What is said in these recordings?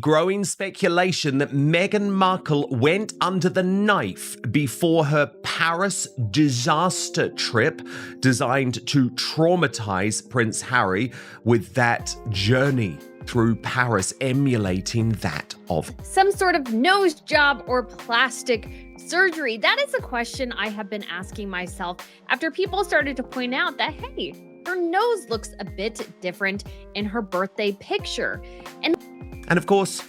Growing speculation that Meghan Markle went under the knife before her Paris disaster trip designed to traumatize Prince Harry, with that journey through Paris emulating that of some sort of nose job or plastic surgery. That is a question I have been asking myself after people started to point out that, hey, her nose looks a bit different in her birthday picture. And of course,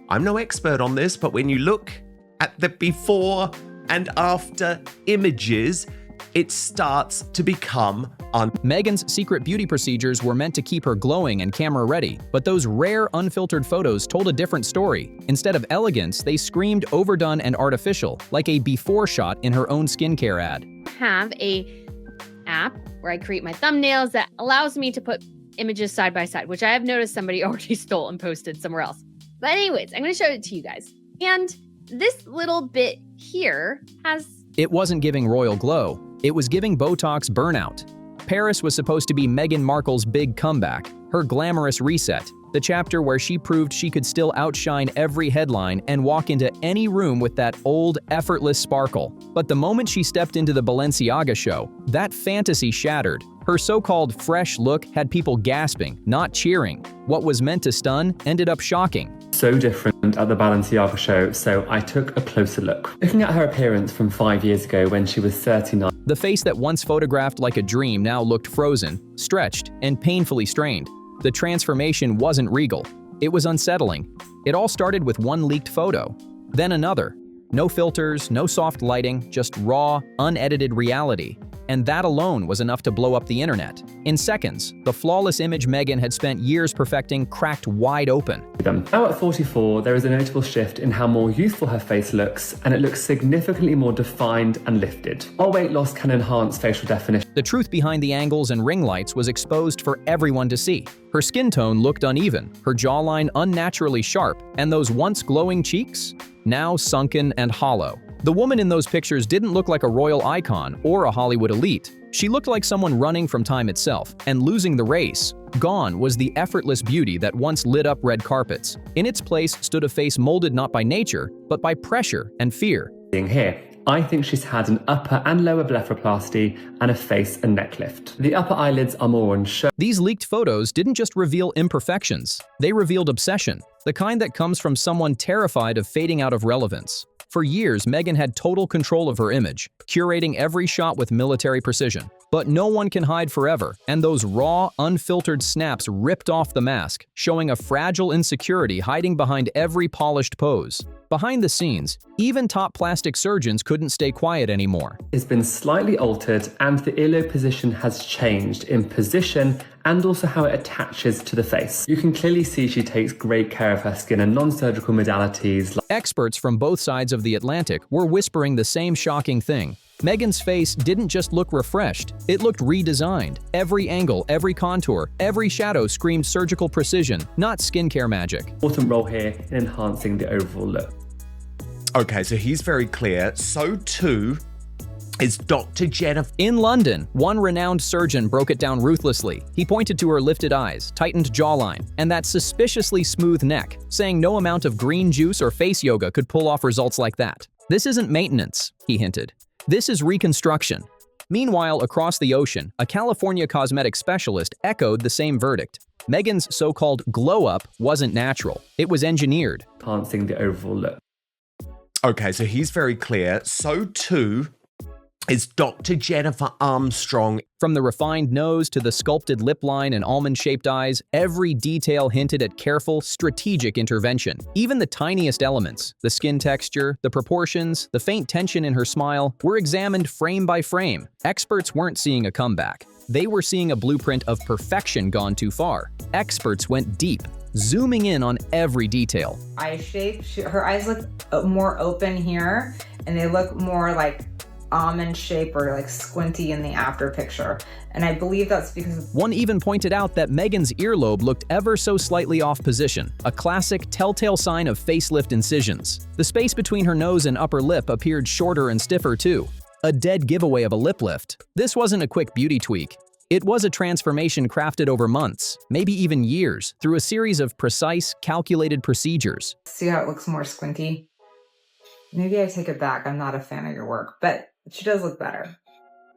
I'm no expert on this, but when you look at the before and after images, it starts to become Meghan's secret beauty procedures were meant to keep her glowing and camera ready, but those rare unfiltered photos told a different story. Instead of elegance, they screamed overdone and artificial, like a before shot in her own skincare ad. I have a app where I create my thumbnails that allows me to put images side by side, which I have noticed somebody already stole and posted somewhere else. But anyways, I'm going to show it to you guys. And this little bit here has... It wasn't giving royal glow. It was giving Botox burnout. Paris was supposed to be Meghan Markle's big comeback, her glamorous reset, the chapter where she proved she could still outshine every headline and walk into any room with that old, effortless sparkle. But the moment she stepped into the Balenciaga show, that fantasy shattered. Her so-called fresh look had people gasping, not cheering. What was meant to stun ended up shocking. So different at the Balenciaga show, so I took a closer look. Looking at her appearance from 5 years ago when she was 39. The face that once photographed like a dream now looked frozen, stretched, and painfully strained. The transformation wasn't regal. It was unsettling. It all started with one leaked photo, then another. No filters, no soft lighting, just raw, unedited reality. And that alone was enough to blow up the internet. In seconds, the flawless image Meghan had spent years perfecting cracked wide open. Now at 44, there is a notable shift in how more youthful her face looks, and it looks significantly more defined and lifted. While weight loss can enhance facial definition, the truth behind the angles and ring lights was exposed for everyone to see. Her skin tone looked uneven, her jawline unnaturally sharp, and those once glowing cheeks, now sunken and hollow. The woman in those pictures didn't look like a royal icon or a Hollywood elite. She looked like someone running from time itself and losing the race. Gone was the effortless beauty that once lit up red carpets. In its place stood a face molded not by nature, but by pressure and fear. Here, I think she's had an upper and lower blepharoplasty and a face and neck lift. The upper eyelids are more on show. These leaked photos didn't just reveal imperfections, they revealed obsession, the kind that comes from someone terrified of fading out of relevance. For years, Meghan had total control of her image, curating every shot with military precision. But no one can hide forever, and those raw, unfiltered snaps ripped off the mask, showing a fragile insecurity hiding behind every polished pose. Behind the scenes, even top plastic surgeons couldn't stay quiet anymore. It's been slightly altered, and the earlobe position has changed in position and also how it attaches to the face. You can clearly see she takes great care of her skin and non-surgical modalities. Experts from both sides of the Atlantic were whispering the same shocking thing. Meghan's face didn't just look refreshed, it looked redesigned. Every angle, every contour, every shadow screamed surgical precision, not skincare magic. Important role here in enhancing the overall look. Okay, so he's very clear. So too is Dr. Jennifer. In London, one renowned surgeon broke it down ruthlessly. He pointed to her lifted eyes, tightened jawline, and that suspiciously smooth neck, saying no amount of green juice or face yoga could pull off results like that. This isn't maintenance, he hinted. This is reconstruction. Meanwhile, across the ocean, a California cosmetic specialist echoed the same verdict. Meghan's so-called glow-up wasn't natural. It was engineered. Enhancing the overall look. Okay, so he's very clear. So too is Dr. Jennifer Armstrong. From the refined nose to the sculpted lip line and almond-shaped eyes, every detail hinted at careful, strategic intervention. Even the tiniest elements, the skin texture, the proportions, the faint tension in her smile, were examined frame by frame. Experts weren't seeing a comeback. They were seeing a blueprint of perfection gone too far. Experts went deep, zooming in on every detail. Eye shape, her eyes look more open here, and they look more like almond shape or like squinty in the after picture. And I believe that's because... One even pointed out that Meghan's earlobe looked ever so slightly off position, a classic telltale sign of facelift incisions. The space between her nose and upper lip appeared shorter and stiffer too, a dead giveaway of a lip lift. This wasn't a quick beauty tweak. It was a transformation crafted over months, maybe even years, through a series of precise, calculated procedures. See how it looks more squinty? Maybe I take it back. I'm not a fan of your work, but she does look better.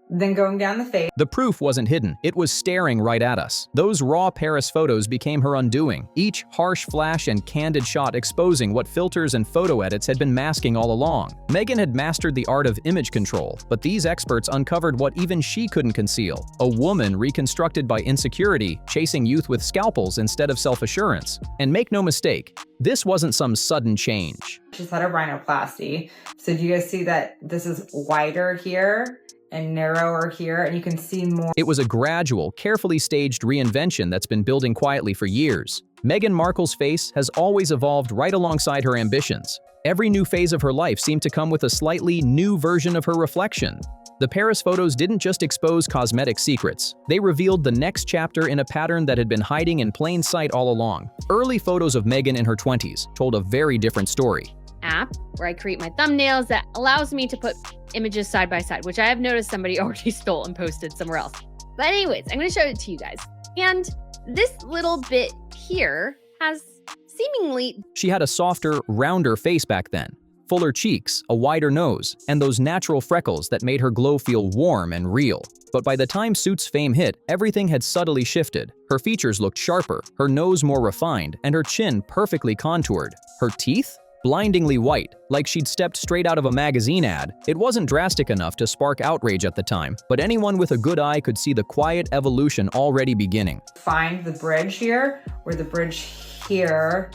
Then going down the face. The proof wasn't hidden. It was staring right at us. Those raw Paris photos became her undoing, each harsh flash and candid shot exposing what filters and photo edits had been masking all along. Meghan had mastered the art of image control, but these experts uncovered what even she couldn't conceal: a woman reconstructed by insecurity, chasing youth with scalpels instead of self-assurance. And make no mistake, this wasn't some sudden change. She's had a rhinoplasty. So do you guys see that this is wider here and narrower here, and you can see more? It was a gradual, carefully staged reinvention that's been building quietly for years. Meghan Markle's face has always evolved right alongside her ambitions. Every new phase of her life seemed to come with a slightly new version of her reflection. The Paris photos didn't just expose cosmetic secrets. They revealed the next chapter in a pattern that had been hiding in plain sight all along. Early photos of Meghan in her 20s told a very different story. App where I create my thumbnails that allows me to put images side by side, which I have noticed somebody already stole and posted somewhere else. But anyways, I'm going to show it to you guys. And this little bit here has seemingly... She had a softer, rounder face back then. Fuller cheeks, a wider nose, and those natural freckles that made her glow feel warm and real. But by the time Suits' fame hit, everything had subtly shifted. Her features looked sharper, her nose more refined, and her chin perfectly contoured. Her teeth? Blindingly white, like she'd stepped straight out of a magazine ad. It wasn't drastic enough to spark outrage at the time, but anyone with a good eye could see the quiet evolution already beginning. Find the bridge here, where the bridge here,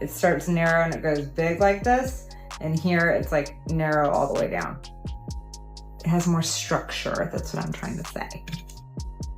it starts narrow and it goes big like this, and here it's like narrow all the way down. It has more structure, that's what I'm trying to say.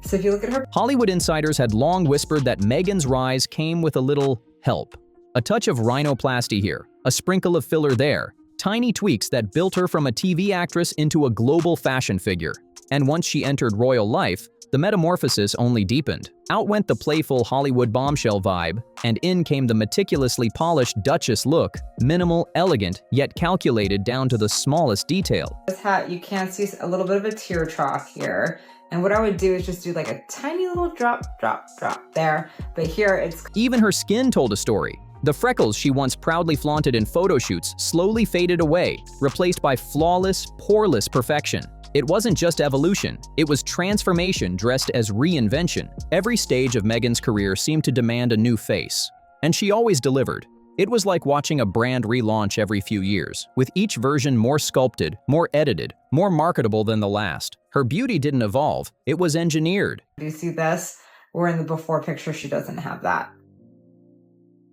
So if you look at her... Hollywood insiders had long whispered that Meghan's rise came with a little help. A touch of rhinoplasty here, a sprinkle of filler there, tiny tweaks that built her from a TV actress into a global fashion figure. And once she entered royal life, the metamorphosis only deepened. Out went the playful Hollywood bombshell vibe, and in came the meticulously polished Duchess look, minimal, elegant, yet calculated down to the smallest detail. This hat, you can see a little bit of a tear trough here. And what I would do is just do like a tiny little drop, drop, drop there. But here it's... Even her skin told a story. The freckles she once proudly flaunted in photo shoots slowly faded away, replaced by flawless, poreless perfection. It wasn't just evolution, it was transformation dressed as reinvention. Every stage of Meghan's career seemed to demand a new face, and she always delivered. It was like watching a brand relaunch every few years, with each version more sculpted, more edited, more marketable than the last. Her beauty didn't evolve, it was engineered. Do you see this? Where in the before picture she doesn't have that.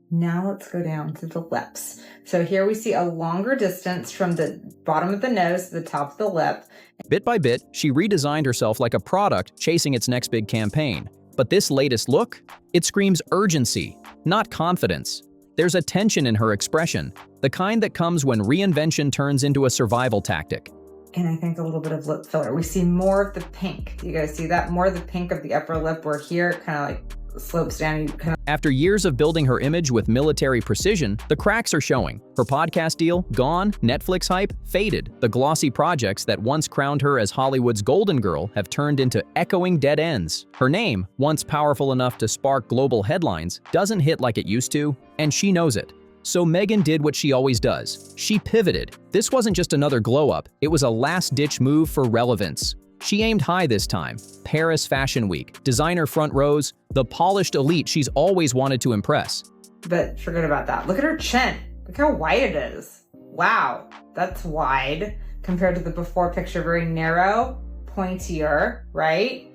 Now let's go down to the lips. So here we see a longer distance from the bottom of the nose to the top of the lip. Bit by bit, she redesigned herself like a product chasing its next big campaign. But this latest look? It screams urgency, not confidence. There's a tension in her expression, the kind that comes when reinvention turns into a survival tactic. And I think a little bit of lip filler. We see more of the pink. Do you guys see that? More of the pink of the upper lip, where here it kind of like slopes down. After years of building her image with military precision, the cracks are showing. Her podcast deal, gone. Netflix hype, faded. The glossy projects that once crowned her as Hollywood's golden girl have turned into echoing dead ends. Her name, once powerful enough to spark global headlines, doesn't hit like it used to, and she knows it. So Meghan did what she always does. She pivoted. This wasn't just another glow-up, it was a last-ditch move for relevance. She aimed high this time. Paris Fashion Week, designer front rows, the polished elite she's always wanted to impress. But forget about that. Look at her chin. Look how wide it is. Wow, that's wide compared to the before picture, very narrow, pointier, right?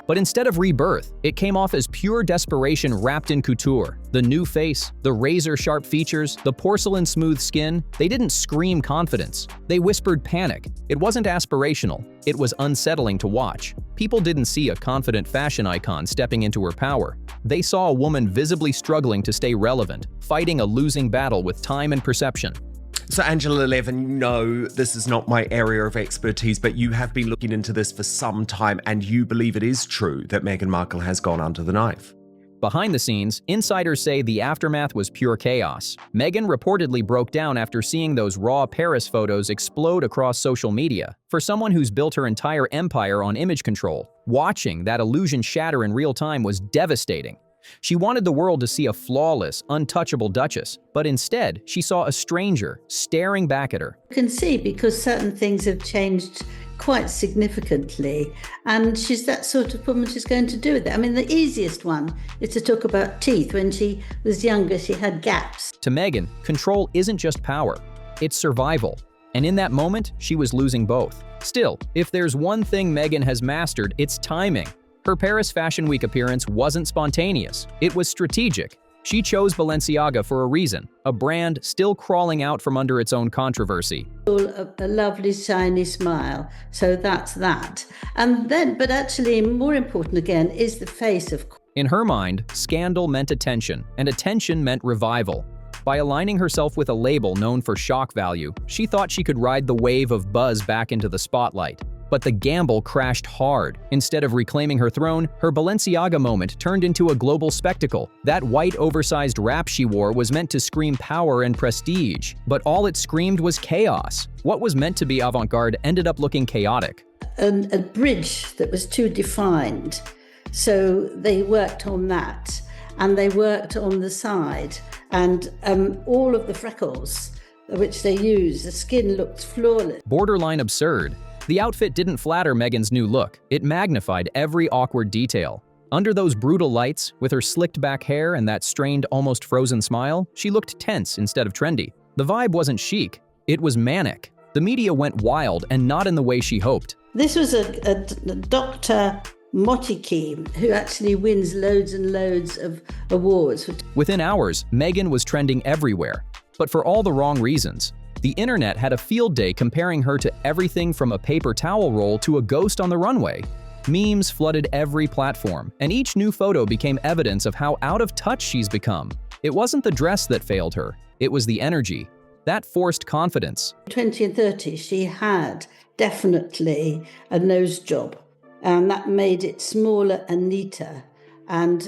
But instead of rebirth, it came off as pure desperation wrapped in couture. The new face, the razor-sharp features, the porcelain-smooth skin, they didn't scream confidence. They whispered panic. It wasn't aspirational. It was unsettling to watch. People didn't see a confident fashion icon stepping into her power. They saw a woman visibly struggling to stay relevant, fighting a losing battle with time and perception. So Angela Levin, no, this is not my area of expertise, but you have been looking into this for some time and you believe it is true that Meghan Markle has gone under the knife. Behind the scenes, insiders say the aftermath was pure chaos. Meghan reportedly broke down after seeing those raw Paris photos explode across social media. For someone who's built her entire empire on image control, Watching that illusion shatter in real time was devastating. She wanted the world to see a flawless, untouchable Duchess, but instead, she saw a stranger staring back at her. You can see because certain things have changed quite significantly, and she's that sort of woman. She's going to do with it. I mean, the easiest one is to talk about teeth. When she was younger, she had gaps. To Meghan, control isn't just power, it's survival. And in that moment, she was losing both. Still, if there's one thing Meghan has mastered, it's timing. Her Paris Fashion Week appearance wasn't spontaneous, it was strategic. She chose Balenciaga for a reason, a brand still crawling out from under its own controversy. A lovely, shiny smile, so that's that. And then, but actually more important again, is the face, of course. In her mind, scandal meant attention, and attention meant revival. By aligning herself with a label known for shock value, she thought she could ride the wave of buzz back into the spotlight. But the gamble crashed hard. Instead of reclaiming her throne, her Balenciaga moment turned into a global spectacle. That white oversized wrap she wore was meant to scream power and prestige, but all it screamed was chaos. What was meant to be avant-garde ended up looking chaotic. And a bridge that was too defined. So they worked on that, and they worked on the side, and all of the freckles which they used, the skin looked flawless. Borderline absurd. The outfit didn't flatter Meghan's new look, it magnified every awkward detail. Under those brutal lights, with her slicked back hair and that strained, almost frozen smile, she looked tense instead of trendy. The vibe wasn't chic, it was manic. The media went wild, and not in the way she hoped. This was a Dr. Motiki, who actually wins loads and loads of awards. Within hours, Meghan was trending everywhere, but for all the wrong reasons. The internet had a field day comparing her to everything from a paper towel roll to a ghost on the runway. Memes flooded every platform, and each new photo became evidence of how out of touch she's become. It wasn't the dress that failed her, it was the energy. That forced confidence. 20 and 30, she had definitely a nose job, and that made it smaller and neater, and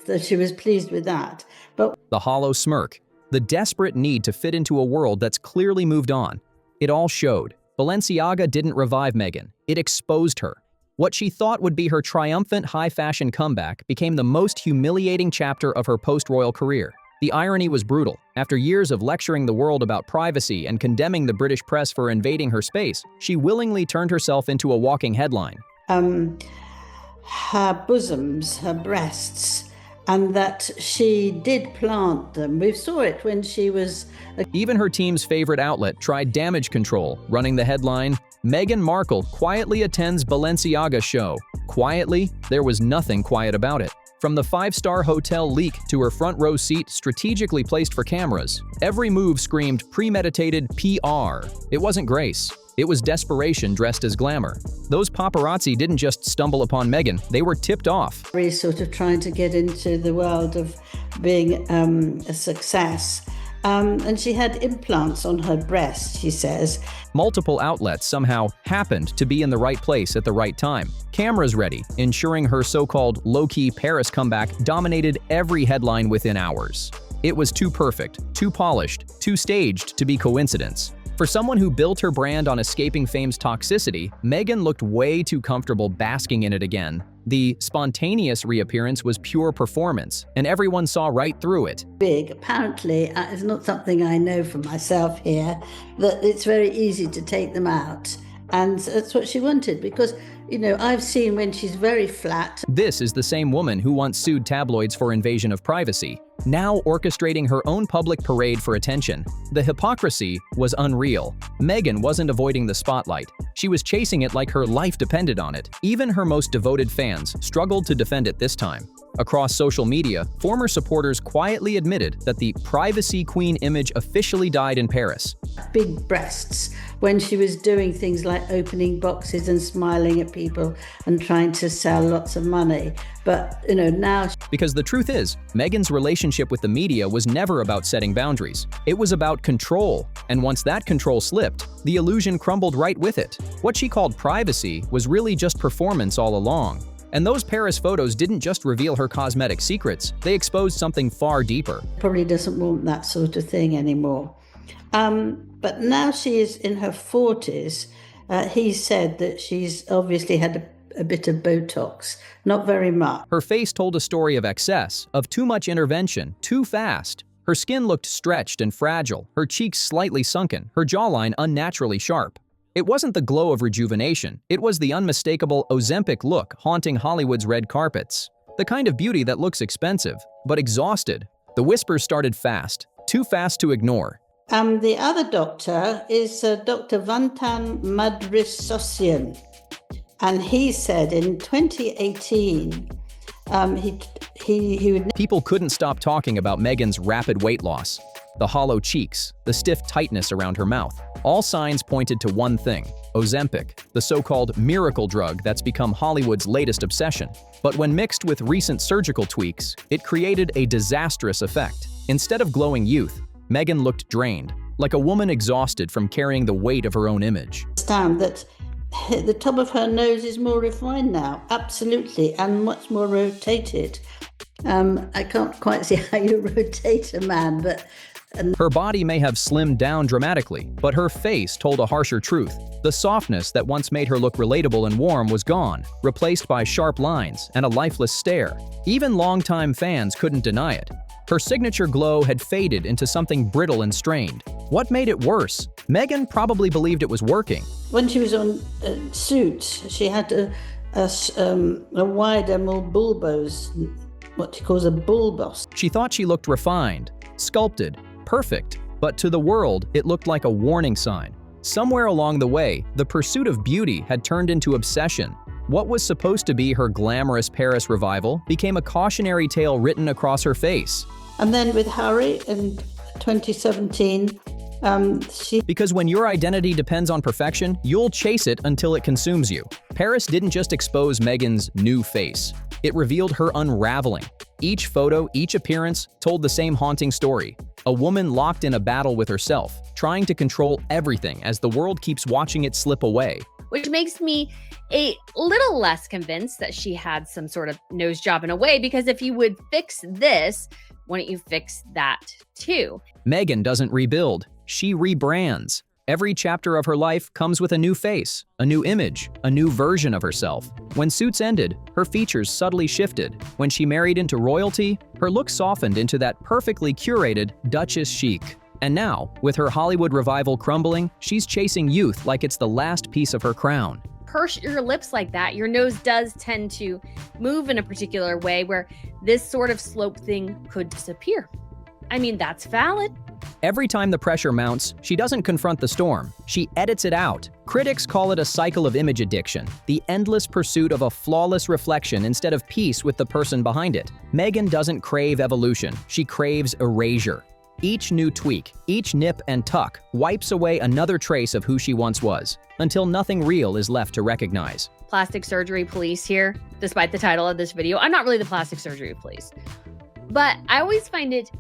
so she was pleased with that. But the hollow smirk. The desperate need to fit into a world that's clearly moved on. It all showed. Balenciaga didn't revive Meghan, it exposed her. What she thought would be her triumphant high-fashion comeback became the most humiliating chapter of her post-royal career. The irony was brutal. After years of lecturing the world about privacy and condemning the British press for invading her space, she willingly turned herself into a walking headline. Her bosoms, her breasts, and that she did plant them. We saw it when she was... Even her team's favorite outlet tried damage control, running the headline, Meghan Markle quietly attends Balenciaga show. Quietly? There was nothing quiet about it. From the five-star hotel leak to her front row seat strategically placed for cameras, every move screamed premeditated PR. It wasn't grace. It was desperation dressed as glamour. Those paparazzi didn't just stumble upon Meghan, they were tipped off. Really sort of trying to get into the world of being a success. And she had implants on her breast, she says. Multiple outlets somehow happened to be in the right place at the right time. Cameras ready, ensuring her so-called low-key Paris comeback dominated every headline within hours. It was too perfect, too polished, too staged to be coincidence. For someone who built her brand on escaping fame's toxicity, Meghan looked way too comfortable basking in it again. The spontaneous reappearance was pure performance, and everyone saw right through it. Big, apparently, it's not something I know for myself here, that it's very easy to take them out. And that's what she wanted, because, you know, I've seen when she's very flat. This is the same woman who once sued tabloids for invasion of privacy, now orchestrating her own public parade for attention. The hypocrisy was unreal. Meghan wasn't avoiding the spotlight. She was chasing it like her life depended on it. Even her most devoted fans struggled to defend it this time. Across social media, former supporters quietly admitted that the privacy queen image officially died in Paris. Big breasts, when she was doing things like opening boxes and smiling at people and trying to sell lots of money. But, you know, now... Because the truth is, Meghan's relationship with the media was never about setting boundaries. It was about control. And once that control slipped, the illusion crumbled right with it. What she called privacy was really just performance all along. And those Paris photos didn't just reveal her cosmetic secrets, they exposed something far deeper. Probably doesn't want that sort of thing anymore. But now she is in her 40s. He said that she's obviously had a bit of Botox, not very much. Her face told a story of excess, of too much intervention, too fast. Her skin looked stretched and fragile, her cheeks slightly sunken, her jawline unnaturally sharp. It wasn't the glow of rejuvenation, it was the unmistakable Ozempic look haunting Hollywood's red carpets. The kind of beauty that looks expensive, but exhausted. The whispers started fast, too fast to ignore. The other doctor is Dr. Vantan Madrisosian. And he said in 2018, he would... People couldn't stop talking about Meghan's rapid weight loss. The hollow cheeks, the stiff tightness around her mouth. All signs pointed to one thing, Ozempic, the so-called miracle drug that's become Hollywood's latest obsession. But when mixed with recent surgical tweaks, it created a disastrous effect. Instead of glowing youth, Meghan looked drained, like a woman exhausted from carrying the weight of her own image. Understand that the top of her nose is more refined now, absolutely, and much more rotated. I can't quite see how you rotate a man, but... Her body may have slimmed down dramatically, but her face told a harsher truth. The softness that once made her look relatable and warm was gone, replaced by sharp lines and a lifeless stare. Even longtime fans couldn't deny it. Her signature glow had faded into something brittle and strained. What made it worse? Meghan probably believed it was working. When she was on Suits, she had a wider, more bulbous, what she calls a bulbous. She thought she looked refined, sculpted, perfect, but to the world, it looked like a warning sign. Somewhere along the way, the pursuit of beauty had turned into obsession. What was supposed to be her glamorous Paris revival became a cautionary tale written across her face. And then with Harry in 2017, Because when your identity depends on perfection, you'll chase it until it consumes you. Paris didn't just expose Meghan's new face. It revealed her unraveling. Each photo, each appearance told the same haunting story. A woman locked in a battle with herself, trying to control everything as the world keeps watching it slip away. Which makes me a little less convinced that she had some sort of nose job in a way, because if you would fix this, wouldn't you fix that too? Meghan doesn't rebuild, she rebrands. Every chapter of her life comes with a new face, a new image, a new version of herself. When Suits ended, her features subtly shifted. When she married into royalty, her look softened into that perfectly curated Duchess chic. And now, with her Hollywood revival crumbling, she's chasing youth like it's the last piece of her crown. Purse your lips like that, your nose does tend to move in a particular way where this sort of slope thing could disappear. I mean, that's valid. Every time the pressure mounts, she doesn't confront the storm. She edits it out. Critics call it a cycle of image addiction, the endless pursuit of a flawless reflection instead of peace with the person behind it. Meghan doesn't crave evolution, she craves erasure. Each new tweak, each nip and tuck wipes away another trace of who she once was, until nothing real is left to recognize. Plastic surgery police here, despite the title of this video. I'm not really the plastic surgery police, but I always find it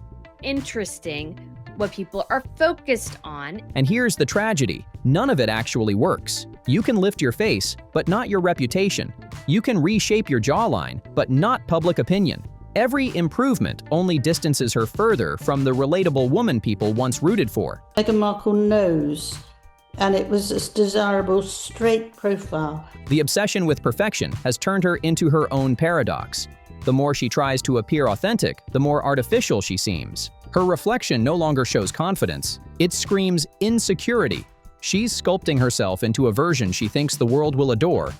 interesting what people are focused on. And here's the tragedy. None of it actually works. You can lift your face, but not your reputation. You can reshape your jawline, but not public opinion. Every improvement only distances her further from the relatable woman people once rooted for. Meghan Markle knows, and it was a desirable straight profile. The obsession with perfection has turned her into her own paradox. The more she tries to appear authentic, the more artificial she seems. Her reflection no longer shows confidence. It screams insecurity. She's sculpting herself into a version she thinks the world will adore.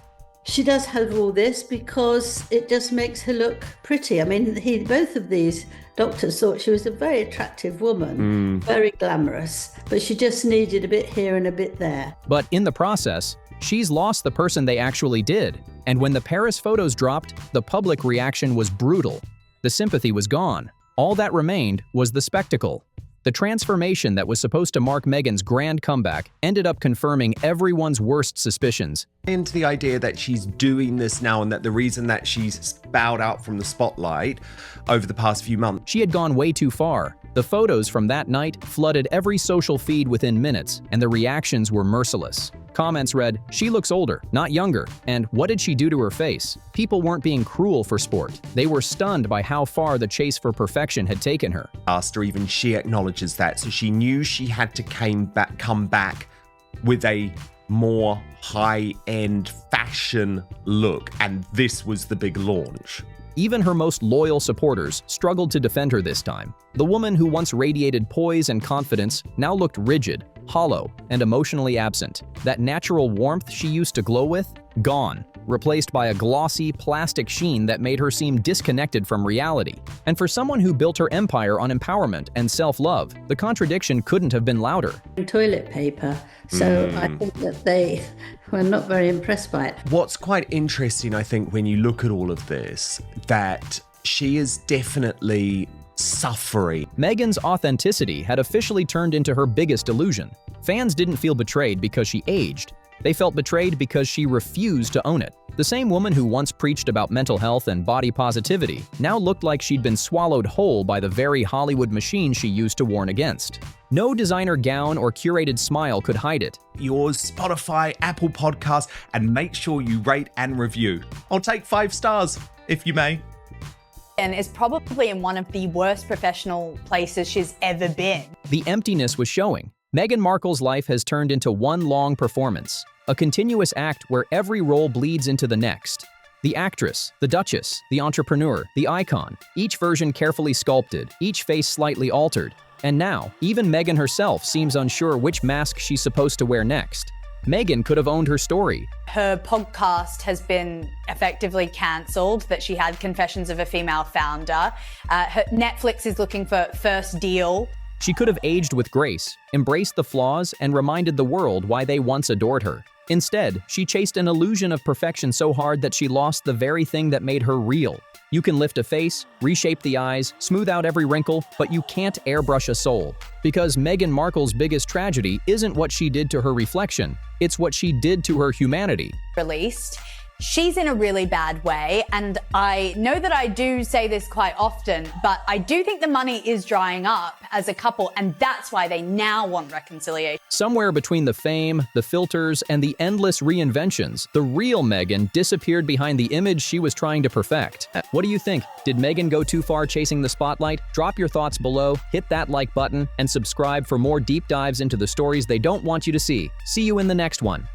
She does have all this because it just makes her look pretty. I mean, both of these doctors thought she was a very attractive woman, very glamorous, but she just needed a bit here and a bit there. But in the process, she's lost the person they actually did. And when the Paris photos dropped, the public reaction was brutal. The sympathy was gone. All that remained was the spectacle. The transformation that was supposed to mark Meghan's grand comeback ended up confirming everyone's worst suspicions. Into the idea that she's doing this now and that the reason that she's bowed out from the spotlight over the past few months. She had gone way too far. The photos from that night flooded every social feed within minutes, and the reactions were merciless. Comments read, "She looks older, not younger," and "What did she do to her face?" People weren't being cruel for sport. They were stunned by how far the chase for perfection had taken her. Or even she acknowledges that, so she knew she had to come back with a more high-end, fashion look, and this was the big launch. Even her most loyal supporters struggled to defend her this time. The woman who once radiated poise and confidence now looked rigid, hollow, and emotionally absent. That natural warmth she used to glow with? Gone, replaced by a glossy, plastic sheen that made her seem disconnected from reality. And for someone who built her empire on empowerment and self-love, the contradiction couldn't have been louder. Toilet paper. So I think that they were not very impressed by it. What's quite interesting, I think, when you look at all of this, that she is definitely suffering. Meghan's authenticity had officially turned into her biggest illusion. Fans didn't feel betrayed because she aged. They felt betrayed because she refused to own it. The same woman who once preached about mental health and body positivity now looked like she'd been swallowed whole by the very Hollywood machine she used to warn against. No designer gown or curated smile could hide it. Yours, Spotify, Apple Podcasts, and make sure you rate and review. I'll take 5 stars, if you may. And is probably in one of the worst professional places she's ever been. The emptiness was showing. Meghan Markle's life has turned into one long performance, a continuous act where every role bleeds into the next. The actress, the duchess, the entrepreneur, the icon, each version carefully sculpted, each face slightly altered. And now, even Meghan herself seems unsure which mask she's supposed to wear next. Meghan could have owned her story. Her podcast has been effectively cancelled, that she had Confessions of a Female Founder. Netflix is looking for first deal. She could have aged with grace, embraced the flaws, and reminded the world why they once adored her. Instead, she chased an illusion of perfection so hard that she lost the very thing that made her real. You can lift a face, reshape the eyes, smooth out every wrinkle, but you can't airbrush a soul. Because Meghan Markle's biggest tragedy isn't what she did to her reflection, it's what she did to her humanity. Released. She's in a really bad way, and I know that I do say this quite often, but I do think the money is drying up as a couple, and that's why they now want reconciliation. Somewhere between the fame, the filters, and the endless reinventions, the real Meghan disappeared behind the image she was trying to perfect. What do you think? Did Meghan go too far chasing the spotlight? Drop your thoughts below, hit that like button, and subscribe for more deep dives into the stories they don't want you to see. See you in the next one.